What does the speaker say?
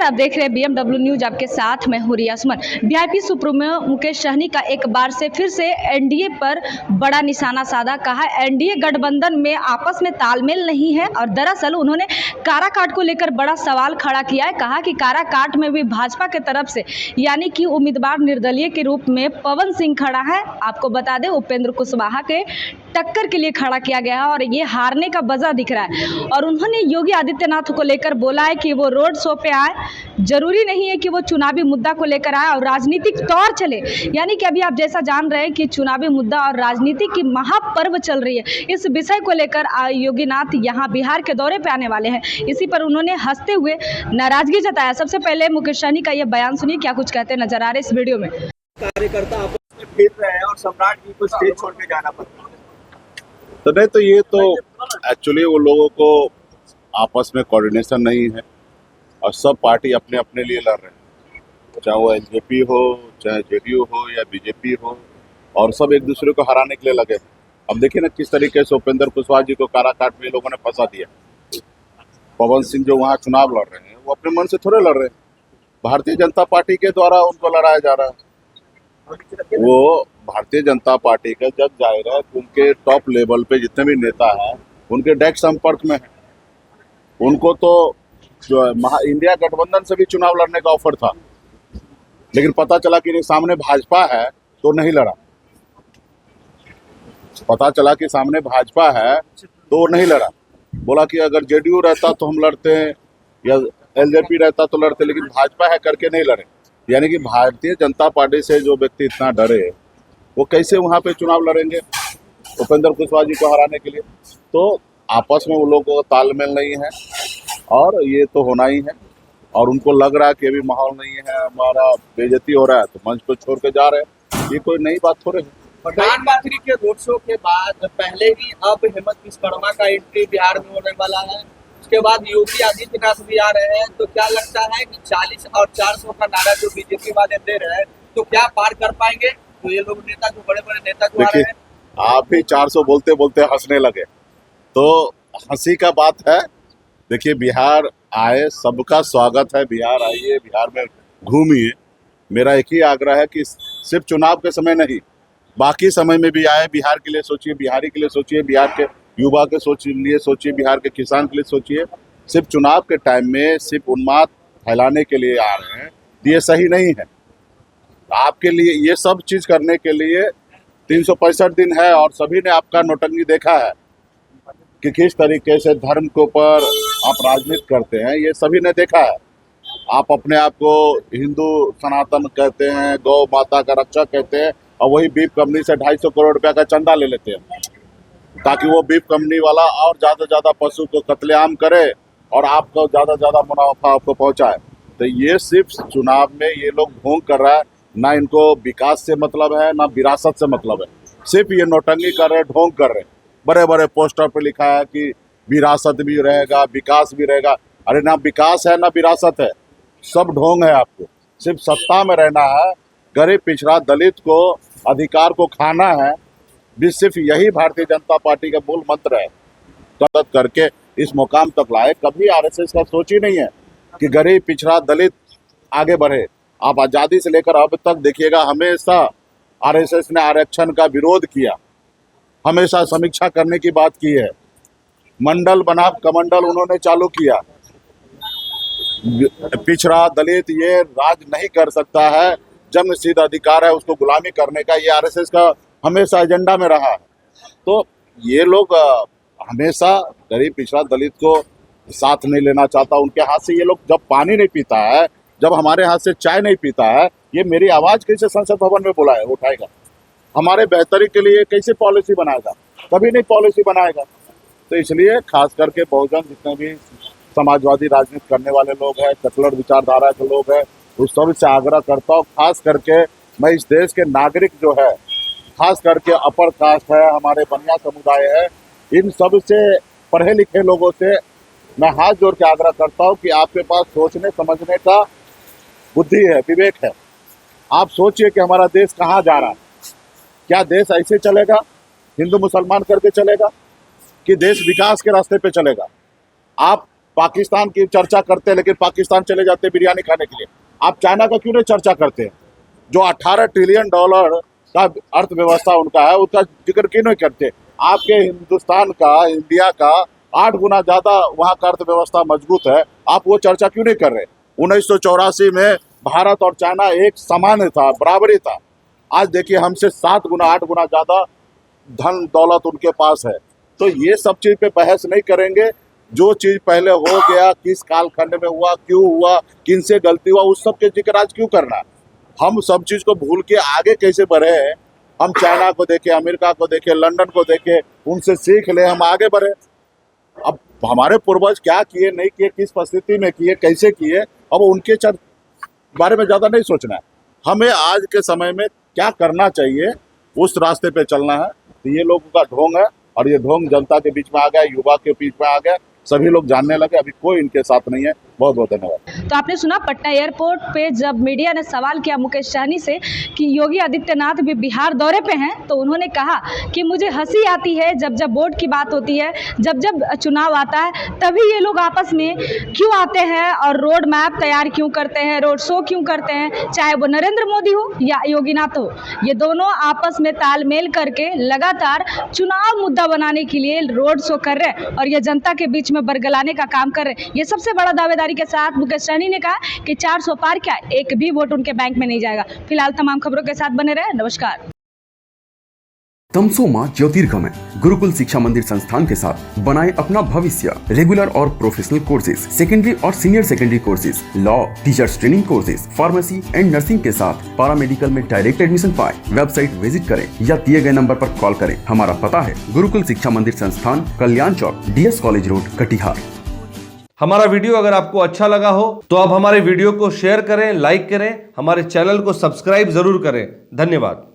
नमस्कार, आप देख रहे हैं BMW न्यूज। आपके साथ मैं हूं रिया सुमन। वीआईपी सुप्रीमो मुकेश सहनी का एक बार से फिर से एनडीए पर बड़ा निशाना साधा। कहा एनडीए गठबंधन में आपस में तालमेल नहीं है और दरअसल उन्होंने काराकाट को लेकर बड़ा सवाल खड़ा किया है। कहा कि काराकाट में भी भाजपा की तरफ से यानी कि उम्मीदवार निर्दलीय के रूप में पवन सिंह खड़ा है। आपको बता दें उपेंद्र कुशवाहा के टक्कर के लिए खड़ा किया गया है और ये हारने का वजह दिख रहा है। और उन्होंने योगी आदित्यनाथ को लेकर बोला है कि वो रोड शो पे आए, जरूरी नहीं है कि वो चुनावी मुद्दा को लेकर आए और राजनीतिक तौर चले। यानी कि अभी आप जैसा जान रहे हैं कि चुनावी मुद्दा और राजनीति की महापर्व चल रही है। इस विषय को लेकर योगीनाथ यहाँ बिहार के दौरे पे आने वाले हैं। इसी पर उन्होंने हंसते हुए नाराजगी जताया। सबसे पहले मुकेश सहनी का ये बयान सुनिए, क्या कुछ कहते नजर आ रहे इस वीडियो में। कार्यकर्ता आपस में फिर रहे हैं और सम्राट जी को स्टेज छोड़ के जाना पड़ता है। तो नहीं, तो ये तो एक्चुअली वो लोगों को आपस में कोऑर्डिनेशन नहीं है और सब पार्टी अपने अपने लिए लड़ रहे हैं, चाहे वो एलजेपी हो, चाहे जेडीयू हो या बीजेपी हो, और सब एक दूसरे को हराने के लिए लगे। अब देखिए ना किस तरीके से उपेंद्र कुशवाहा जी को काराकाट में लोगों ने फंसा दिया। पवन सिंह जो वहाँ चुनाव लड़ रहे हैं वो अपने मन से थोड़े लड़ रहे हैं, भारतीय जनता पार्टी के द्वारा उनको लड़ाया जा रहा है। वो भारतीय जनता पार्टी का जब जाहिर है कि उनके टॉप लेवल पे जितने भी नेता हैं उनके डायरेक्ट संपर्क में है। उनको तो जो इंडिया गठबंधन से भी चुनाव लड़ने का ऑफर था, लेकिन पता चला कि सामने भाजपा है तो नहीं लड़ा। पता चला कि सामने भाजपा है तो वो नहीं लड़ा। बोला कि अगर जेडीयू रहता तो हम लड़ते हैं या एलजेपी रहता तो लड़ते, लेकिन भाजपा है करके नहीं लड़े। यानी कि भारतीय जनता पार्टी से जो व्यक्ति इतना डरे वो कैसे वहाँ पे चुनाव लड़ेंगे उपेंद्र कुशवाहा जी को हराने के लिए। तो आपस में वो लोगों का तालमेल नहीं है और ये तो होना ही है। और उनको लग रहा है कि अभी माहौल नहीं है, हमारा बेइज्जती हो रहा है, तो मंच को छोड़ के जा रहे हैं। ये कोई नई बात थोड़े है। प्रधानमंत्री के रोड शो के बाद पहले ही अब हेमंत विश्वकर्मा का एंट्री बिहार में होने वाला है। उसके बाद योगी आदित्यनाथ भी आ रहे हैं। तो क्या लगता है कि 40 और 400 का नारा जो बीजेपी वाले दे रहे हैं तो क्या पार कर पाएंगे? तो ये लोग नेता जो बड़े बड़े नेता जो आ रहे हैं, आप भी 400 बोलते बोलते हंसने लगे तो हंसी का बात है। देखिए बिहार आए, सबका स्वागत है। बिहार आइए, बिहार में घूमिए। मेरा एक ही आग्रह है कि सिर्फ चुनाव के समय नहीं, बाकी समय में भी आए। बिहार के लिए सोचिए, बिहारी के लिए सोचिए, बिहार के युवा के लिए सोचिए, बिहार के किसान के लिए सोचिए। सिर्फ चुनाव के टाइम में सिर्फ उन्माद फैलाने के लिए आ रहे हैं, ये सही नहीं है। आपके लिए ये सब चीज करने के लिए 365 दिन है और सभी ने आपका नौटंकी देखा है कि किस तरीके से धर्म के ऊपर आप राजनीति करते हैं। ये सभी ने देखा है। आप अपने आप को हिंदू सनातन कहते हैं, गौ माता का रक्षक कहते हैं, और वही बीफ कंपनी से 250 करोड़ रुपया का चंदा ले लेते हैं ताकि वो बीफ कंपनी वाला और ज़्यादा पशु को कत्लेआम करे और आपको ज़्यादा मुनाफा आपको पहुंचाए। तो ये सिर्फ चुनाव में ये लोग ढोंग कर रहा है। ना इनको विकास से मतलब है, ना विरासत से मतलब है। सिर्फ ये नौटंकी कर रहे, ढोंग कर रहे। बड़े बड़े पोस्टर पे लिखा है कि विरासत भी रहेगा, विकास भी रहेगा। अरे ना विकास है ना विरासत है, सब ढोंग है। आपको सिर्फ सत्ता में रहना है, गरीब पिछड़ा दलित को अधिकार को खाना है। भी सिर्फ यही भारतीय जनता पार्टी का मूल मंत्र है। मदद करके इस मुकाम तक लाए। कभी आरएसएस का सोच ही नहीं है कि गरीब पिछड़ा दलित आगे बढ़े। आप आज़ादी से लेकर अब तक देखिएगा, हमेशा आरएसएस ने आरक्षण का विरोध किया, हमेशा समीक्षा करने की बात की है। मंडल बना कमंडल उन्होंने चालू किया। पिछड़ा दलित ये राज नहीं कर सकता है, जन्मसिद्ध अधिकार है उसको गुलामी करने का। ये आरएसएस का हमेशा एजेंडा में रहा है। तो ये लोग हमेशा गरीब पिछड़ा दलित को साथ नहीं लेना चाहता। उनके हाथ से ये लोग जब पानी नहीं पीता है, जब हमारे हाथ से चाय नहीं पीता है, ये मेरी आवाज़ कैसे संसद भवन में बुलाए उठाएगा? हमारे बेहतरी के लिए कैसे पॉलिसी बनाएगा? कभी नहीं पॉलिसी बनाएगा। तो इसलिए खास करके बहुजन जितने भी समाजवादी राजनीति करने वाले लोग हैं, सेकुलर विचारधारा के लोग हैं, उस सब से आग्रह करता हूँ। खास करके मैं इस देश के नागरिक जो है, खास करके अपर कास्ट है, हमारे बनिया समुदाय है, इन सब से पढ़े लिखे लोगों से मैं हाथ जोड़ के आग्रह करता हूँ कि आपके पास सोचने समझने का बुद्धि है, विवेक है। आप सोचिए कि हमारा देश कहाँ जा रहा है। क्या देश ऐसे चलेगा, हिंदू मुसलमान करके चलेगा, कि देश विकास के रास्ते पे चलेगा? आप पाकिस्तान की चर्चा करते हैं, लेकिन पाकिस्तान चले जाते हैं बिरयानी खाने के लिए। आप चाइना का क्यों नहीं चर्चा करते हैं? जो $18 ट्रिलियन का अर्थव्यवस्था उनका है, उसका जिक्र क्यों नहीं करते? आपके हिंदुस्तान का, इंडिया का 8 गुना ज्यादा वहाँ का अर्थव्यवस्था मजबूत है, आप वो चर्चा क्यों नहीं कर रहे? 1984 में भारत और चाइना एक समान था, बराबरी था। आज देखिए हमसे 7 गुना 8 गुना ज्यादा धन दौलत उनके पास है। तो ये सब चीज पे बहस नहीं करेंगे। जो चीज पहले हो गया, किस कालखंड में हुआ, क्यों हुआ, किन से गलती हुआ, उस सब के जिक्र आज क्यों करना है? हम सब चीज को भूल के आगे कैसे बढ़े हैं? हम चाइना को देखे, अमेरिका को देखे, लंदन को देखे, उनसे सीख ले, हम आगे बढ़े। अब हमारे पूर्वज क्या किए, नहीं किए, किस परिस्थिति में किए, कैसे किए, अब उनके बारे में ज्यादा नहीं सोचना है। हमें आज के समय में क्या करना चाहिए, उस रास्ते पे चलना है। तो ये लोगों का ढोंग है, और ये ढोंग जनता के बीच में आ गया, युवा के बीच में आ गया, सभी लोग जानने लगे। अभी कोई इनके साथ नहीं है। बहुत बहुत धन्यवाद। तो आपने सुना पटना एयरपोर्ट पे जब मीडिया ने सवाल किया मुकेश सहनी से कि योगी आदित्यनाथ भी बिहार दौरे पे हैं, तो उन्होंने कहा कि मुझे हंसी आती है जब जब वोट की बात होती है, जब जब चुनाव आता है, तभी ये लोग आपस में क्यों आते हैं और रोड मैप तैयार क्यों करते हैं, रोड शो क्यों करते हैं, चाहे वो नरेंद्र मोदी हो या योगीनाथ हो। ये दोनों आपस में तालमेल करके लगातार चुनाव मुद्दा बनाने के लिए रोड शो कर रहे हैं और ये जनता के बीच में बरगलाने का काम कर रहे हैं। ये सबसे बड़ा दावेदारी के साथ मुकेश सहनी ने कहा कि 400 पार क्या, एक भी वोट उनके बैंक में नहीं जाएगा। फिलहाल तमाम खबरों के साथ बने रहे। नमस्कार। तमसो मां ज्योतिर्गमय गुरुकुल शिक्षा मंदिर संस्थान के साथ बनाए अपना भविष्य। रेगुलर और प्रोफेशनल कोर्सेज, सेकेंडरी और senior secondary courses, law, teachers training courses, pharmacy and nursing के साथ पैरामेडिकल में डायरेक्ट एडमिशन पाए। वेबसाइट विजिट करें या दिए गए नंबर पर कॉल करें। हमारा पता है गुरुकुल शिक्षा मंदिर संस्थान, कल्याण चौक, DS कॉलेज रोड, कटिहार। हमारा वीडियो अगर आपको अच्छा लगा हो तो आप हमारे वीडियो को शेयर करें, लाइक करें, हमारे चैनल को सब्सक्राइब जरूर करें। धन्यवाद।